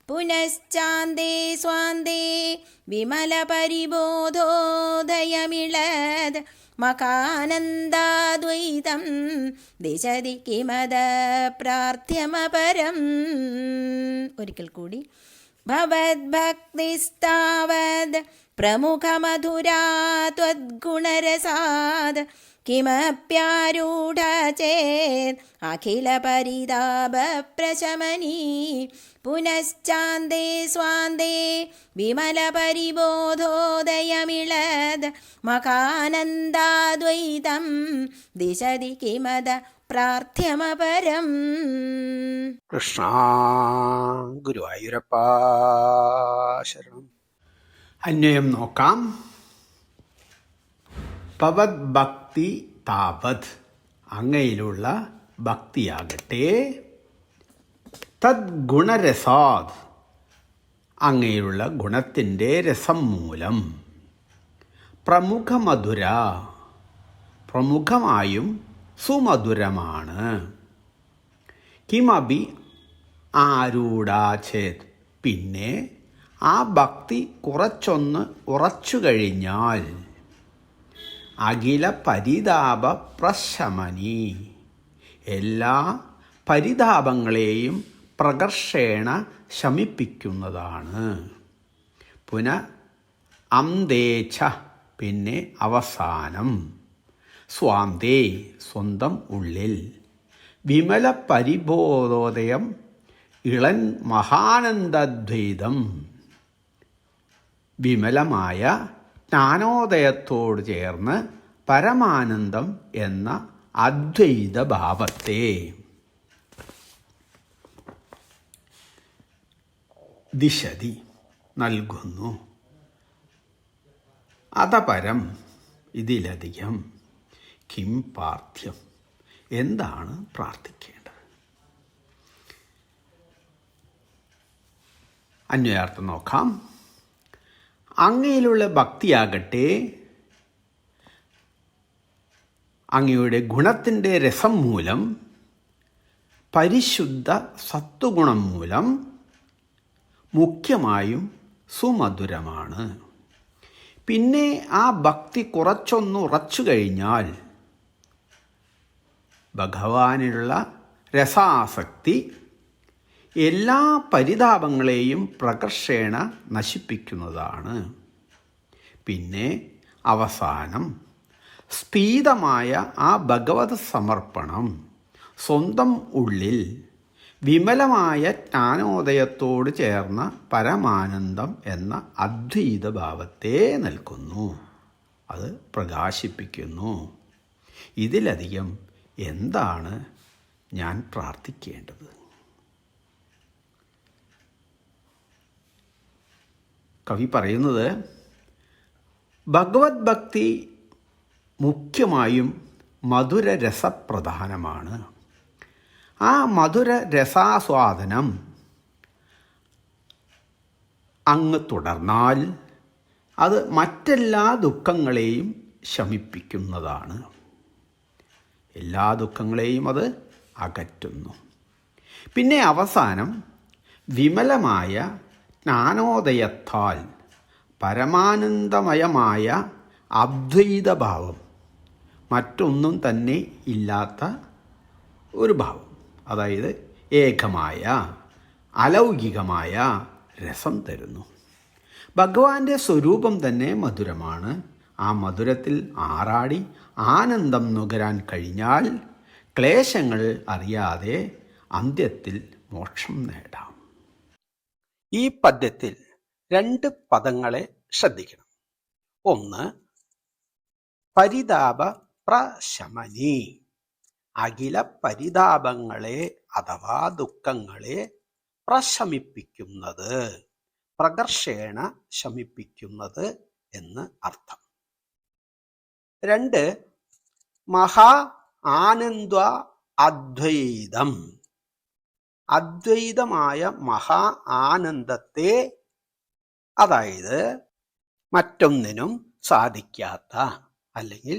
पुनश्चान्दे स्वान्दे विमलपरिबोधोदयमिळद् मकानन्दाद्वैतं दिशति किमद प्रार्थ्यमपरम् ഒരിക്കൽ കൂടി भवद्भक्तिस्तावद् प्रमुखमधुरा त्वद्गुणरसाद् किमप्यारूढा चेत् अखिलपरितापप्रशमनी पुनश्चान्दे स्वान्दे विमलपरिबोधोदयमिळद् मकानन्दाद्वैतं दिशति किमद പ്രാർത്ഥ്യമപരം. കൃഷ്ണ ഗുരുവായൂരപ്പ ശരണം. അന്വയം നോക്കാം. പവത് ഭക്തി താപത് അങ്ങയിലുള്ള ഭക്തിയാകട്ടെ, തദ് ഗുണരസാദ് അങ്ങയിലുള്ള ഗുണത്തിൻ്റെ രസം മൂലം, പ്രമുഖമധുര പ്രമുഖമായും സുമധുരമാണ്, കിമപി ആരൂഢാചേത് പിന്നെ ആ ഭക്തി കുറച്ചൊന്ന് ഉറച്ചു കഴിഞ്ഞാൽ, അഖില പരിതാപ പ്രശമനി എല്ലാ പരിതാപങ്ങളെയും പ്രകർഷേണ ശമിപ്പിക്കുന്നതാണ്. പുന അന്തേച്ഛ പിന്നെ അവസാനം, സ്വാന്തേ സ്വന്തം ഉള്ളിൽ, വിമല പരിബോധോദയം ഇളൻ മഹാനന്ദദ്വൈതം വിമലമായ ജ്ഞാനോദയത്തോട് ചേർന്ന് പരമാനന്ദം എന്ന അദ്വൈത ഭാവത്തെ ദിശതി നൽകുന്നു. അതപരം ഇതിലധികം കിം പാർത്ഥ്യം എന്താണ് പ്രാർത്ഥിക്കേണ്ടത്? അന്വയാർത്ഥം നോക്കാം. അങ്ങയിലുള്ള ഭക്തിയാകട്ടെ, അങ്ങയുടെ ഗുണത്തിൻ്റെ രസം മൂലം, പരിശുദ്ധ സത്വഗുണം മൂലം മുഖ്യമായും സുമധുരമാണ്. പിന്നെ ആ ഭക്തി കുറച്ചൊന്ന് ഉറച്ചു കഴിഞ്ഞാൽ, ഭഗവാനിലുള്ള രസാസക്തി എല്ലാ പരിതാപങ്ങളെയും പ്രകർഷേണ നശിപ്പിക്കുന്നതാണ്. പിന്നെ അവസാനം സ്ഫീതമായ ആ ഭഗവത് സമർപ്പണം സ്വന്തം ഉള്ളിൽ വിമലമായ ജ്ഞാനോദയത്തോട് ചേർന്ന പരമാനന്ദം എന്ന അദ്വൈത ഭാവത്തെ നൽകുന്നു, അത് പ്രകാശിപ്പിക്കുന്നു. ഇതിലധികം എന്താണ് ഞാൻ പ്രാർത്ഥിക്കേണ്ടത്? കവി പറയുന്നത്, ഭഗവത് ഭക്തി മുഖ്യമായും മധുരരസപ്രധാനമാണ്. ആ മധുര രസാസ്വാദനം അങ്ങ് തുടർന്നാൽ അത് മറ്റെല്ലാ ദുഃഖങ്ങളെയും ശമിപ്പിക്കുന്നതാണ്. എല്ലാ ദുഃഖങ്ങളെയും അത് അകറ്റുന്നു. പിന്നെ അവസാനം വിമലമായ ജ്ഞാനോദയത്താൽ പരമാനന്ദമയമായ അദ്വൈതഭാവം, മറ്റൊന്നും തന്നെ ഇല്ലാത്ത ഒരു ഭാവം, അതായത് ഏകമായ അലൗകികമായ രസം തരുന്നു. ഭഗവാന്റെ സ്വരൂപം തന്നെ മധുരമാണ്. ആ മധുരത്തിൽ ആറാടി ആനന്ദം നുകരാൻ കഴിഞ്ഞാൽ ക്ലേശങ്ങൾ അറിയാതെ അന്ത്യത്തിൽ മോക്ഷം നേടാം. ഈ പദ്യത്തിൽ 2 പദങ്ങളെ ശ്രദ്ധിക്കണം. ഒന്ന്, പരിതാപ പ്രശമനി, അഖില പരിതാപങ്ങളെ അഥവാ ദുഃഖങ്ങളെ പ്രശമിപ്പിക്കുന്നത്, പ്രകർഷേണ ശമിപ്പിക്കുന്നത് എന്ന് അർത്ഥം. 2, മഹാ ആനന്ദ അദ്വൈതം, അദ്വൈതമായ മഹാ ആനന്ദത്തെ, അതായത് മറ്റൊന്നിനും സാധിക്കാത്ത അല്ലെങ്കിൽ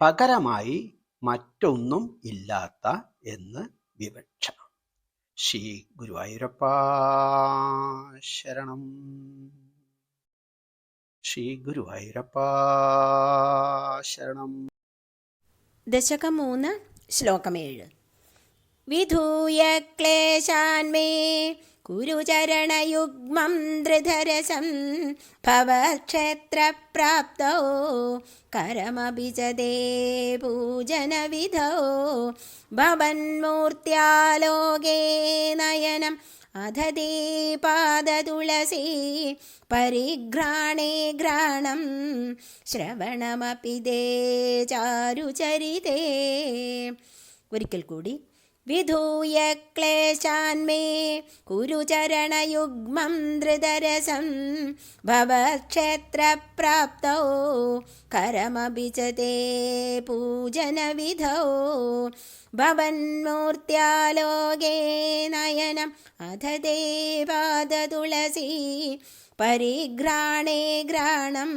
പകരമായി മറ്റൊന്നും ഇല്ലാത്ത എന്ന് വിവക്ഷ. ശ്രീ ഗുരുവായൂരപ്പ ശരണം. ശ്രീ ഗുരുവായൂരപ്പ ശരണം. ദശകം 3 ശ്ലോകം 7. വിധൂയ ക്ലേശാന്മേ കുരുചരണയുഗ്മം ധൃതരസം ഭവക്ഷേത്രപ്രാപ്തോ കരമപി ച തേ പൂജനവിധോ ഭവന്മൂർത്യാലോകേ നയനം അധ തേ പാദതുളസീ പരിഘ്രാണേ ഘ്രാണം ശ്രവണമപി തേ ചാരുചരിതേ. ഒരിക്കൽ കൂടി. വിധൂയ ക്ലേശാന്മേ കുരുചരണയുഗ്മം ധൃതരസം ഭവക്ഷേത്രപ്രാപ്തോ കരമപി ച തേ പൂജനവിധോ ഭവന്മൂർത്യാലോകേ നയനം അധ തേ പാദതുളസീ പരിഘ്രാണേ ഘ്രാണം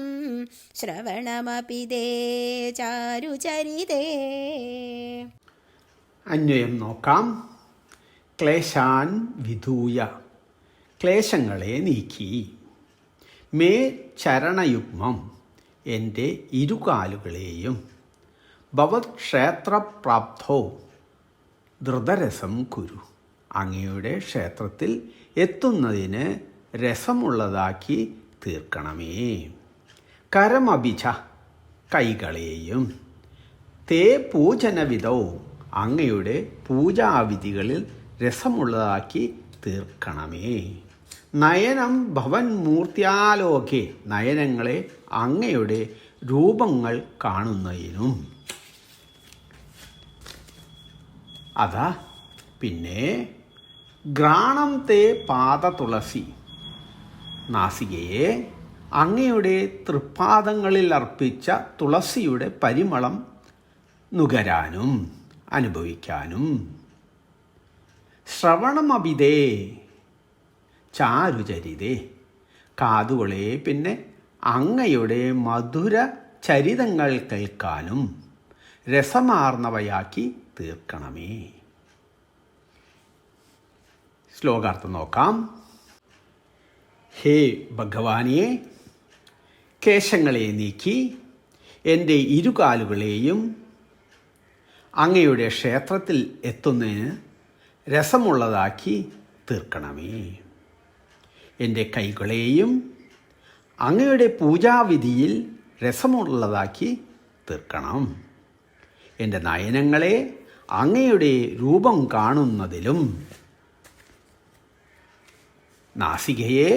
ശ്രവണമപി തേ ചാരുചരിതേ. അന്വയം നോക്കാം. ക്ലേശാൻ വിധൂയ, ക്ലേശങ്ങളെ നീക്കി. മേ ചരണയുഗ്മം, എൻ്റെ ഇരുകാലുകളെയും. ഭവത്ക്ഷേത്രപ്രാപ്തോ ധൃതരസം കുരു, അങ്ങയുടെ ക്ഷേത്രത്തിൽ എത്തുന്നതിന് രസമുള്ളതാക്കി തീർക്കണമേ. കരമഭിച, കൈകളെയും. തേ പൂജനവിധോ, അങ്ങയുടെ പൂജാവിധികളിൽ രസമുള്ളതാക്കി തീർക്കണമേ. നയനം ഭവൻ മൂർത്തിയാലോകെ, നയനങ്ങളെ അങ്ങയുടെ രൂപങ്ങൾ കാണുന്നതിനും. അതാ പിന്നെ ഘ്രാണം തേ പാദതുളസി, നാസികയെ അങ്ങയുടെ തൃപ്പാദങ്ങളിൽ അർപ്പിച്ച തുളസിയുടെ പരിമളം നുകരാനും അനുഭവിക്കാനും. ശ്രവണമഭിതേ ചാരുചരിതേ, കാതുകളെ പിന്നെ അങ്ങയുടെ മധുര ചരിതങ്ങൾ കേൾക്കാനും രസമാർന്നവയാക്കി തീർക്കണമേ. ശ്ലോകാർത്ഥം നോക്കാം. ഹേ ഭഗവാനെ, കേശങ്ങളെ നീക്കി എൻ്റെ ഇരുകാലുകളെയും അങ്ങയുടെ ക്ഷേത്രത്തിൽ എത്തുന്നതിന് രസമുള്ളതാക്കി തീർക്കണമേ. എൻ്റെ കൈകളെയും അങ്ങയുടെ പൂജാവിധിയിൽ രസമുള്ളതാക്കി തീർക്കണം. എൻ്റെ നയനങ്ങളെ അങ്ങയുടെ രൂപം കാണുന്നതിലും, നാസികയെ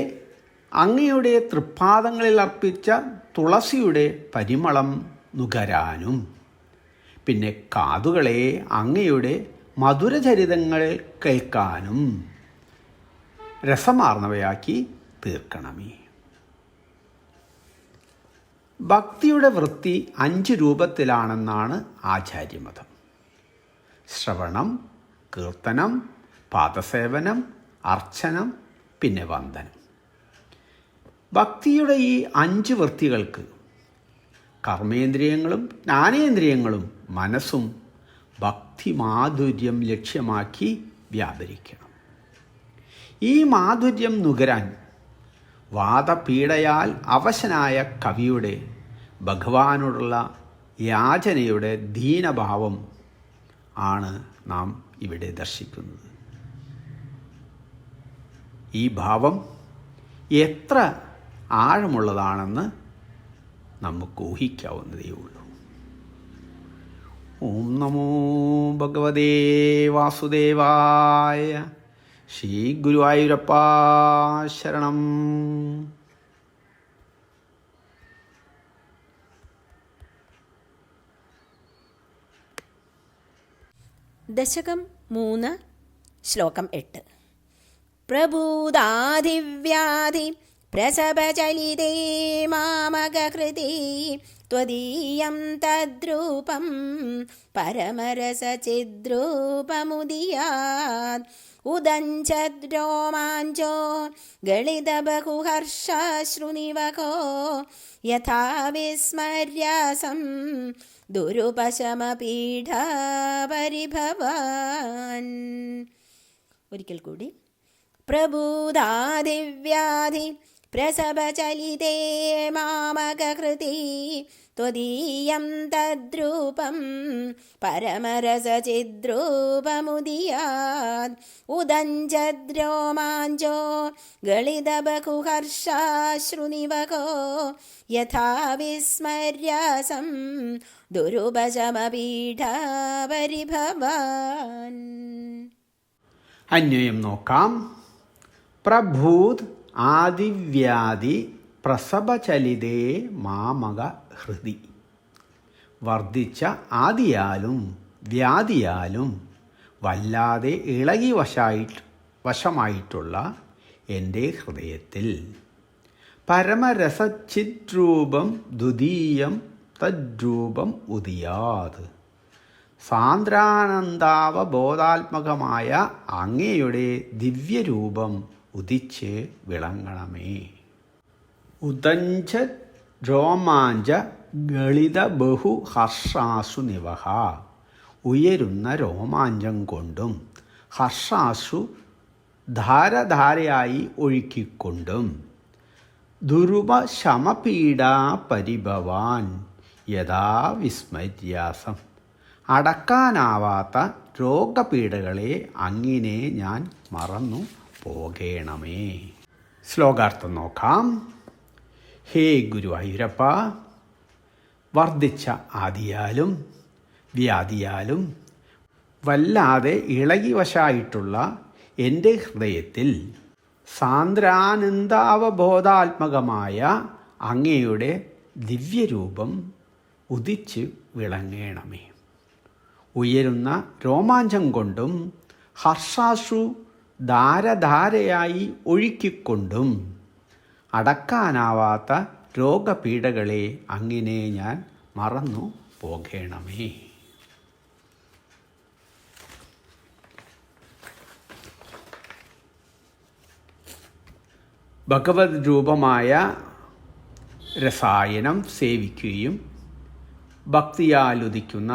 അങ്ങയുടെ തൃപ്പാദങ്ങളിൽ അർപ്പിച്ച തുളസിയുടെ പരിമളം നുകരാനും, പിന്നെ കാതുകളെ അങ്ങയുടെ മധുരചരിതങ്ങൾ കേൾക്കാനും രസമാർന്നവയാക്കി തീർക്കണമേ. ഭക്തിയുടെ വൃത്തി 5 രൂപത്തിലാണെന്നാണ് ആചാര്യമതം. ശ്രവണം, കീർത്തനം, പാദസേവനം, അർച്ചനം, പിന്നെ വന്ദനം. ഭക്തിയുടെ ഈ 5 വൃത്തികൾക്ക് കർമ്മേന്ദ്രിയങ്ങളും ജ്ഞാനേന്ദ്രിയങ്ങളും മനസ്സും ഭക്തിമാധുര്യം ലക്ഷ്യമാക്കി വ്യാപരിക്കണം. ഈ മാധുര്യം നുകരാൻ വാദപീഡയാൽ അവശനായ കവിയുടെ ഭഗവാനോടുള്ള യാചനയുടെ ദീനഭാവം ആണ് നാം ഇവിടെ ദർശിക്കുന്നത്. ഈ ഭാവം എത്ര ആഴമുള്ളതാണെന്ന് നമുക്ക് ഊഹിക്കാവുന്നതേ ഉള്ളൂ. ഓം നമോ ഭഗവതേ വാസുദേവായ. ശ്രീ ഗുരുവായൂരപ്പ ശരണം. ദശകം 3 ശ്ലോകം 8. പ്രഭൂതാധിവ്യാധി പ്രസവചലിതേ മാമകഹൃതി ത്വദീയം തദ്രൂപം പരമരസചിദ്രൂപമുദിയാത് ഉദഞ്ചദ്രോമാഞ്ചോ ഗളിതബഹുഹർഷാശ്രുനിവകോ യഥാ വിസ്മര്യാസം ദുരുപശമപീഠാപരിഭവാൻ. ഒരിക്കൽ കൂടി. പ്രബൂധാദിവ്യാധി പ്രസവചലിതേ മാമകഹൃതി ത്വദീയം തദ്രൂപം പരമരസചിദ്രൂപമുദിയാത് ഉദഞ്ചദ്രോമാഞ്ചോ ഗളിതബഹുഹർഷാശ്രുനിവകോ യഥാ വിസ്മര്യാസം ദുരുപശമപീഠാപരിഭവാൻ. അന്വയം നോക്കാം. പ്രഭൂത് ആദിവ്യാധി പ്രസവചലിതേ മാമക ഹൃദി. വർദ്ധിച്ച ആദിയാലും വ്യാധിയാലും വല്ലാതെ ഇളകി വശമായിട്ടുള്ള എൻ്റെ ഹൃദയത്തിൽ പരമരസചിദ്രൂപം ദ്വിതീയം തദ്രൂപം ഉദിയാത്. സാന്ദ്രാനന്ദാവബോധാത്മകമായ അങ്ങയുടെ ദിവ്യരൂപം ഉദിച്ച് വിളങ്ങണമേ. ഉദഞ്ച രോമാഞ്ച ഗളിത ബഹു ഹർഷാസു നിവഹ. ഉയരുന്ന രോമാഞ്ചം കൊണ്ടും ഹർഷാസു ധാരധാരയായി ഒഴുക്കിക്കൊണ്ടും ദുരുപശമപീഡാ പരിഭവാൻ യഥാ വിസ്മര്യാസം. അടക്കാനാവാത്ത രോഗപീഠകളെ അങ്ങിനെ ഞാൻ മറന്നു പോകേണമേ. ശ്ലോകാർത്ഥം നോക്കാം. ഹേ ഗുരുവായൂരപ്പ, വർദ്ധിച്ച ആദിയാലും വ്യാധിയാലും വല്ലാതെ ഇളകിവശായിട്ടുള്ള എൻ്റെ ഹൃദയത്തിൽ സാന്ദ്രാനന്ദാവബോധാത്മകമായ അങ്ങയുടെ ദിവ്യരൂപം ഉദിച്ച് വിളങ്ങേണമേ. ഉയരുന്ന രോമാഞ്ചം കൊണ്ടും ഹർഷാശ്രു ധാരധാരയായി ഒഴുക്കിക്കൊണ്ടും അടക്കാനാവാത്ത രോഗപീഠകളെ അങ്ങിനെ ഞാൻ മറന്നു പോകേണമേ. ഭഗവത് രൂപമായ രസായനം സേവിക്കുകയും ഭക്തിയാലുദിക്കുന്ന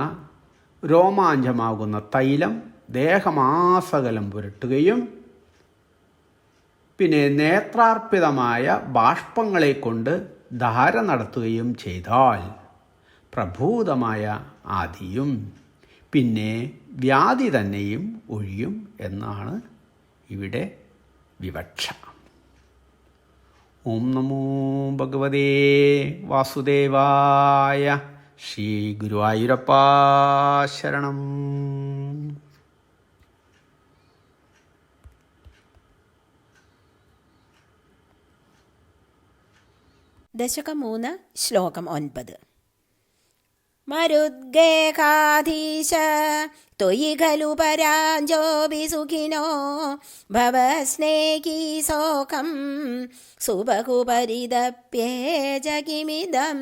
രോമാഞ്ചമാകുന്ന തൈലം ദേഹമാസകലം പുരട്ടുകയും പിന്നെ നേത്രാർപ്പിതമായ ബാഷ്പങ്ങളെ കൊണ്ട് ധാര നടത്തുകയും ചെയ്താൽ പ്രഭൂതമായ ആദിയും പിന്നെ വ്യാധി തന്നെയും ഒഴിയും എന്നാണ് ഇവിടെ വിവക്ഷ. ഓം നമോ ഭഗവതേ വാസുദേവായ. ശ്രീ ഗുരുവായൂരപ്പ ശരണം. ദശകം 3 ശ്ലോകം 9. മരുദ്ഗേഹാധീശ ത്വയി ഖലു പരാഞ്ജോപി സുഖിനോ ഭവസ്നേഹി സോഖം സുബഹുപരിതപ്യേജ കിമിദം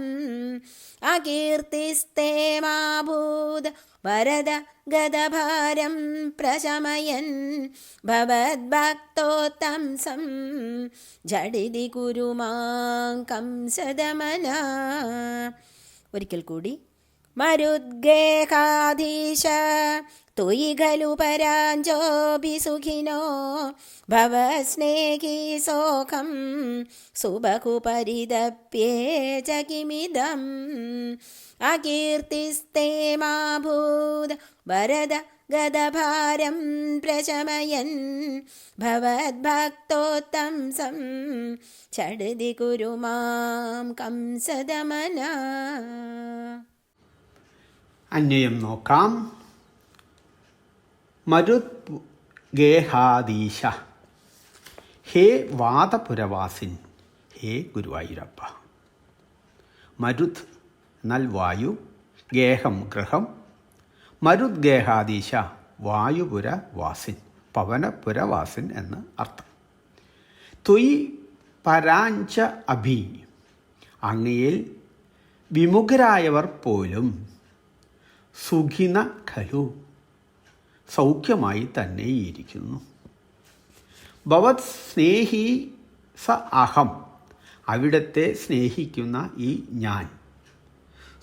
അകീർത്തിസ്തേ മാഭൂത് വരദ ഗദഭാരം പ്രശമയൻ ഭവദ്ഭക്തോത്തംസം ജഡിതി കുരു മാം കംസദമന. ഒരിക്കൽ കൂടി. മരുദ്ഗേഹാധീശ ത്വയി ഖലു പരാഞ്ജോപി സുഖിനോ ഭവസ്നേഹി സോഖം സുബഹുപരിതപ്യേജ കിമിദം അകീർത്തിസ്തേ മാഭൂത് വരദ ഗദഭാരം പ്രശമയൻ ഭവദ്ഭക്തോത്തംസം ഛടതി കുരു മാം കംസദമന. അന്വയം നോക്കാം. മരുത് ഗേഹാദീശ. ഹേ വാതപുരവാസിൻ, ഹേ ഗുരുവായൂരപ്പ. മരുത് എന്നാൽ വായു, ഗേഹം ഗൃഹം. മരുത് ഗേഹാദീശ വായുപുരവാസിൻ, പവനപുരവാസിൻ എന്ന് അർത്ഥം. ത്വയി പരാഞ്ച അഭി, അങ്ങയിൽ വിമുഖരായവർ പോലും സുഖിന ഖലു, സൗഖ്യമായി തന്നെ ഇരിക്കുന്നു. ഭവത് സ്നേഹി സ അഹം, അവിടത്തെ സ്നേഹിക്കുന്ന ഈ ഞാൻ.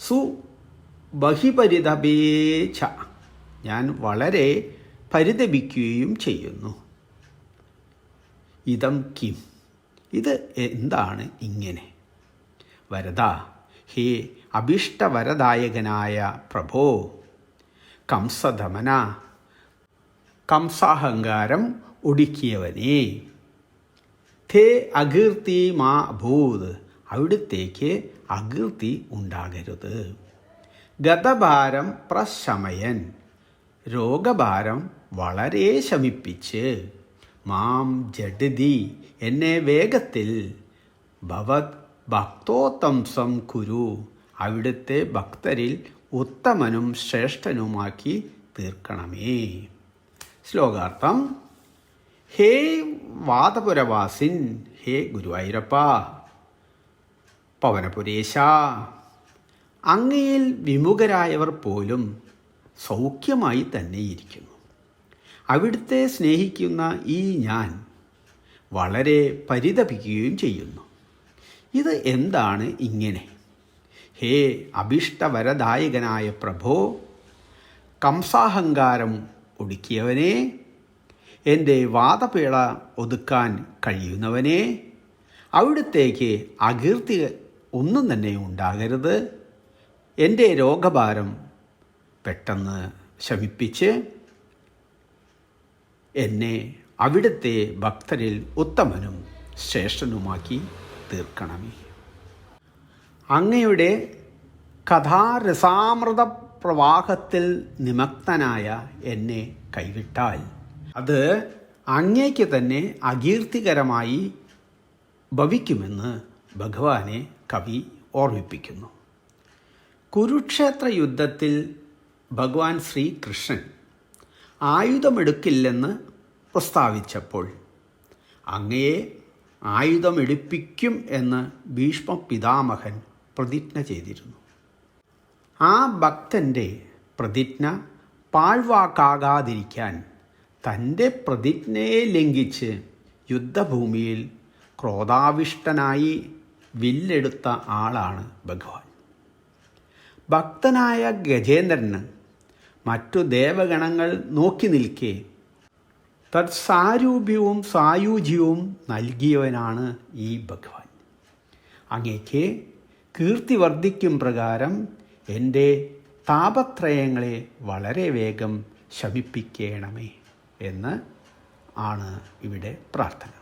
സു ബഹിപരിതപേച്ഛ, ഞാൻ വളരെ പരിതപിക്കുകയും ചെയ്യുന്നു. ഇതം കിം, ഇത് എന്താണ് ഇങ്ങനെ? വരദ, ഹേ അഭീഷ്ടവരദായകനായ പ്രഭോ, കംസദമന, കംസാഹങ്കാരം ഒടുക്കിയവനേ, തേ അകീർത്തി മാ ഭൂത്, അവിടുത്തേക്ക് അകീർത്തി ഉണ്ടാകരുത്. ഗതഭാരം പ്രശമയൻ, രോഗഭാരം വളരെ ശമിപ്പിച്ച്, മാം ജഡതി, എന്നെ വേഗത്തിൽ, ഭവത് ഭക്തോത്തംസം കുരു, അവിടുത്തെ ഭക്തരിൽ ഉത്തമനും ശ്രേഷ്ഠനുമാക്കി തീർക്കണമേ. ശ്ലോകാർത്ഥം. ഹേ വാതപുരവാസിൻ, ഹേ ഗുരുവായൂരപ്പ, പവനപുരേശ, അങ്ങയിൽ വിമുഖരായവർ പോലും സൗഖ്യമായി തന്നെ ഇരിക്കുന്നു. അവിടുത്തെ സ്നേഹിക്കുന്ന ഈ ഞാൻ വളരെ പരിതപിക്കുകയും ചെയ്യുന്നു. ഇത് എന്താണ് ഇങ്ങനെ? ഹേ അഭീഷ്ടവരദായകനായ പ്രഭോ, കംസാഹങ്കാരം ഒടുക്കിയവനെ, എൻ്റെ വാദപീള ഒതുക്കാൻ കഴിയുന്നവനെ, അവിടുത്തേക്ക് അകീർത്തി ഒന്നും തന്നെ ഉണ്ടാകരുത്. എൻ്റെ രോഗഭാരം പെട്ടെന്ന് ശമിപ്പിച്ച് എന്നെ അവിടുത്തെ ഭക്തരിൽ ഉത്തമനും ശ്രേഷ്ഠനുമാക്കി തീർക്കണമേ. അങ്ങയുടെ കഥാരസാമൃത പ്രവാഹത്തിൽ നിമഗ്നനായ എന്നെ കൈവിട്ടാൽ അത് അങ്ങേക്ക് തന്നെ അകീർത്തികരമായി ഭവിക്കുമെന്ന് ഭഗവാനെ കവി ഓർമ്മിപ്പിക്കുന്നു. കുരുക്ഷേത്ര യുദ്ധത്തിൽ ഭഗവാൻ ശ്രീകൃഷ്ണൻ ആയുധമെടുക്കില്ലെന്ന് പ്രസ്താവിച്ചപ്പോൾ അങ്ങയെ ആയുധമെടുപ്പിക്കും എന്ന് ഭീഷ്മ പിതാമഹൻ പ്രതിജ്ഞ ചെയ്തിരുന്നു. ആ ഭക്തൻ്റെ പ്രതിജ്ഞ പാഴ്വാക്കാകാതിരിക്കാൻ തൻ്റെ പ്രതിജ്ഞയെ ലംഘിച്ച് യുദ്ധഭൂമിയിൽ ക്രോധാവിഷ്ടനായി വില്ലെടുത്ത ആളാണ് ഭഗവാൻ. ഭക്തനായ ഗജേന്ദ്രന് മറ്റു ദേവഗണങ്ങൾ നോക്കി നിൽക്കെ തത്സാരൂപ്യവും സായുജ്യവും നൽകിയവനാണ് ഈ ഭഗവാൻ. അങ്ങേക്ക് കീർത്തി വർദ്ധിക്കും പ്രകാരം എൻ്റെ താപത്രയങ്ങളെ വളരെ വേഗം ശമിപ്പിക്കണമേ എന്ന് ആണ് ഇവിടെ പ്രാർത്ഥന.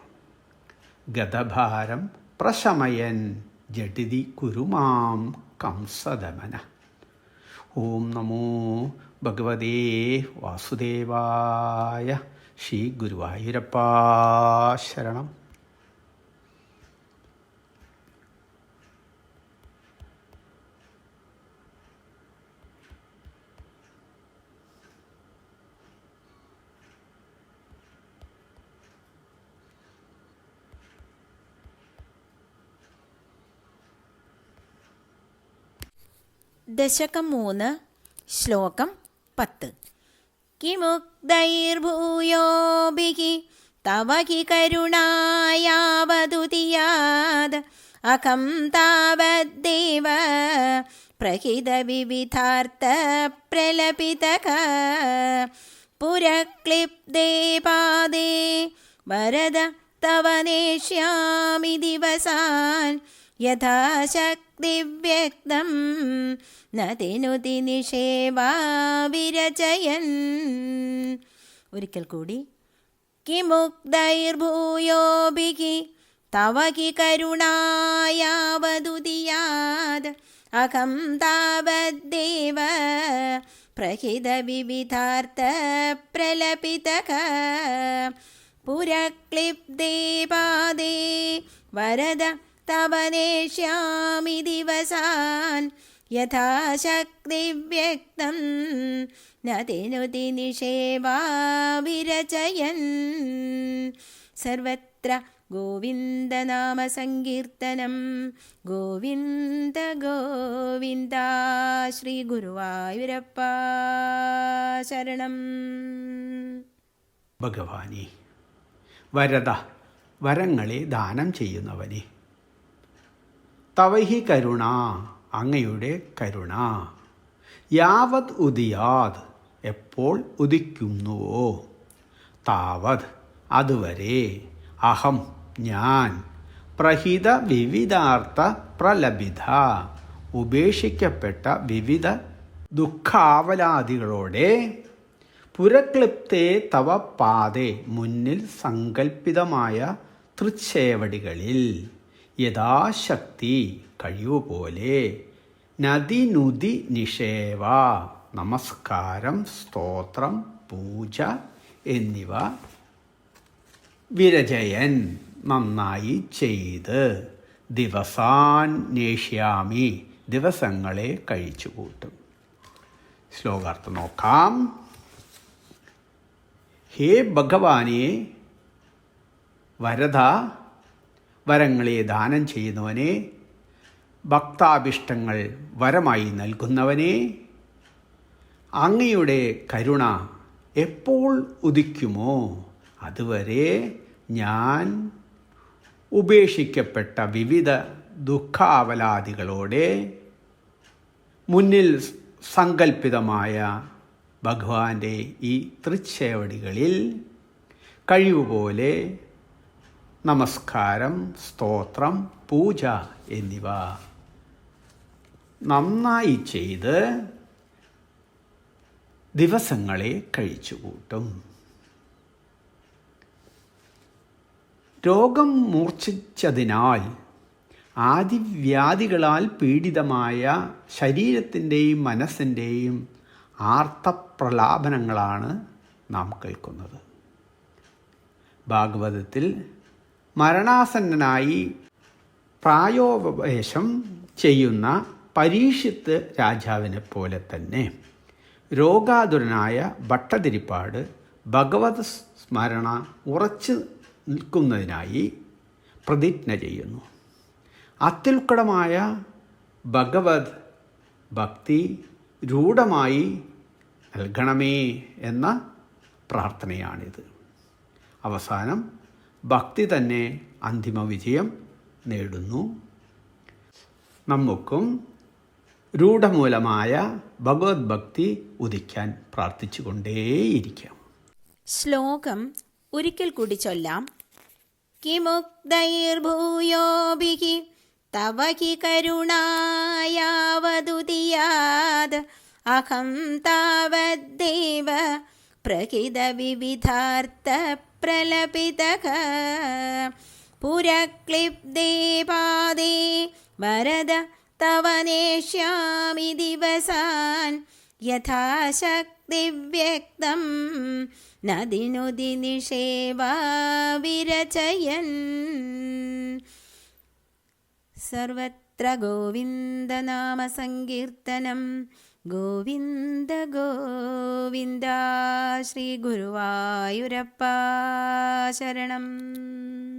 ഗതഭാരം പ്രശമയൻ ജഡിതി കുരുമാം കംസദമന. ഓം നമോ ഭഗവതേ വാസുദേവായ. ശ്രീ ഗുരുവായൂരപ്പ ശരണം. ദശകം 3 ശ്ലോകം 10. കിമുക്തൈർഭൂയോഭിഃ തവ ഹി കരുണായാവതുതിയാദ അഹം താവദ്ദേവ പ്രഹിതവിവിധാർത്ഥ പ്രലപിതഃ പുരക്ലിപ്തേ പാദേ വരദ തവ നേഷ്യാമി ദിവസാൻ യഥാശക്തിവ്യക്തം നതിനുതി നിഷേവാ വിരചയൻ. ഒരിക്കൽ കൂടി. കിമുക്തൈർഭൂയോഭിഃ തവ ഹി കരുണായാവതുതിയാദ അഹം താവദ്ദേവ പ്രഹിതവിവിധാർത്ഥ പ്രലപിതഃ പുരക്ലിപ്തേ പാദേ വരദ തവ നേഷ്യാമി ദിവസാൻ യഥാശക്തിവ്യക്തം നതിനുതി നിഷേവാ വിരചയൻ. സർവത്ര ഗോവിന്ദനാമസങ്കീർത്തനം. ഗോവിന്ദ ഗോവിന്ദ. ശ്രീ ഗുരുവായൂരപ്പ ശരണം. ഭഗവാനെ, വരദ, വരങ്ങളെ ദാനം ചെയ്യുന്നവനെ, തവഹി കരുണ, അങ്ങയുടെ കരുണ, യാവത് ഉദിയാത്, എപ്പോൾ ഉദിക്കുന്നുവോ, താവത്, അതുവരെ, അഹം, ഞാൻ, പ്രഹിത വിവിധാർത്ഥ പ്രലഭിത, ഉപേക്ഷിക്കപ്പെട്ട വിവിധ ദുഃഖാവലാദികളോടെ, പുരക്ലിപ്തേ തവ പാതേ, മുന്നിൽ സങ്കല്പിതമായ തൃച്ചേവടികളിൽ, യഥാശക്തി, കഴിവുപോലെ, നദിനുതി നിഷേവ, നമസ്കാരം, സ്തോത്രം, പൂജ എന്നിവ വിരചയൻ, നന്നായി ചെയ്ത്, ദിവസാൻ നേഷ്യാമി, ദിവസങ്ങളെ കഴിച്ചുകൂട്ടും. ശ്ലോകാർത്ഥം നോക്കാം. ഹേ ഭഗവാനെ, വരദ, വരങ്ങളെ ദാനം ചെയ്യുന്നവനെ, ഭക്താഭിഷ്ടങ്ങൾ വരമായി നൽകുന്നവനെ, അങ്ങയുടെ കരുണ എപ്പോൾ ഉദിക്കുമോ അതുവരെ ഞാൻ ഉപേക്ഷിക്കപ്പെട്ട വിവിധ ദുഃഖാവലാദികളോടെ മുന്നിൽ സങ്കല്പിതമായ ഭഗവാന്റെ ഈ തൃച്ചേവടികളിൽ കഴിവുപോലെ നമസ്കാരം, സ്തോത്രം, പൂജ എന്നിവ നന്നായി ചെയ്ത് ദിവസങ്ങളെ കഴിച്ചുകൂട്ടും. രോഗം മൂർച്ഛിച്ചതിനാൽ ആദിവ്യാധികളാൽ പീഡിതമായ ശരീരത്തിൻ്റെയും മനസ്സിൻ്റെയും ആർത്തപ്രലാപനങ്ങളാണ് നാം കേൾക്കുന്നത്. ഭാഗവതത്തിൽ മരണാസന്നനായി പ്രായോപവേശം ചെയ്യുന്ന പരീക്ഷിത്ത് രാജാവിനെ പോലെ തന്നെ രോഗാതുരനായ ഭട്ടതിരിപ്പാട് ഭഗവത് സ്മരണ ഉറച്ചു നിൽക്കുന്നതിനായി പ്രതിജ്ഞ ചെയ്യുന്നു. അത്യുൽക്കടമായ ഭഗവത് ഭക്തി രൂഢമായി നൽകണമേ എന്ന പ്രാർത്ഥനയാണിത്. അവസാനം ഭക്തി തന്നെ അന്തിമ വിജയം നേടുന്നു. നമുക്കും രൂഢമൂലമായ ഭഗവത് ഭക്തി ഉദിക്കാൻ പ്രാർത്ഥിച്ചുകൊണ്ടേയിരിക്കാം. ശ്ലോകം ഒരിക്കൽ കൂടി ചൊല്ലാം. കിമുക്തൈർഭൂയോഭിഃ തവ ഹി കരുണായാവതുദിയാത് അഹം താവദ്ദേവ പ്രഹിത വിവിധാർത്ഥ പ്രലപിതഃ പുരക്ലിപ്തേ പാദേ വരദ തവ നേഷ്യാമി ദിവസാൻ യഥാശക്തി വ്യക്തം നദിനുതി നിഷേവാ വിരചയൻ. സർവത്ര ഗോവിന്ദനാമസങ്കീർത്തനം. ഗോവിന്ദ ഗോവിന്ദ. ശ്രീ ഗുരുവായൂരപ്പ ശരണം.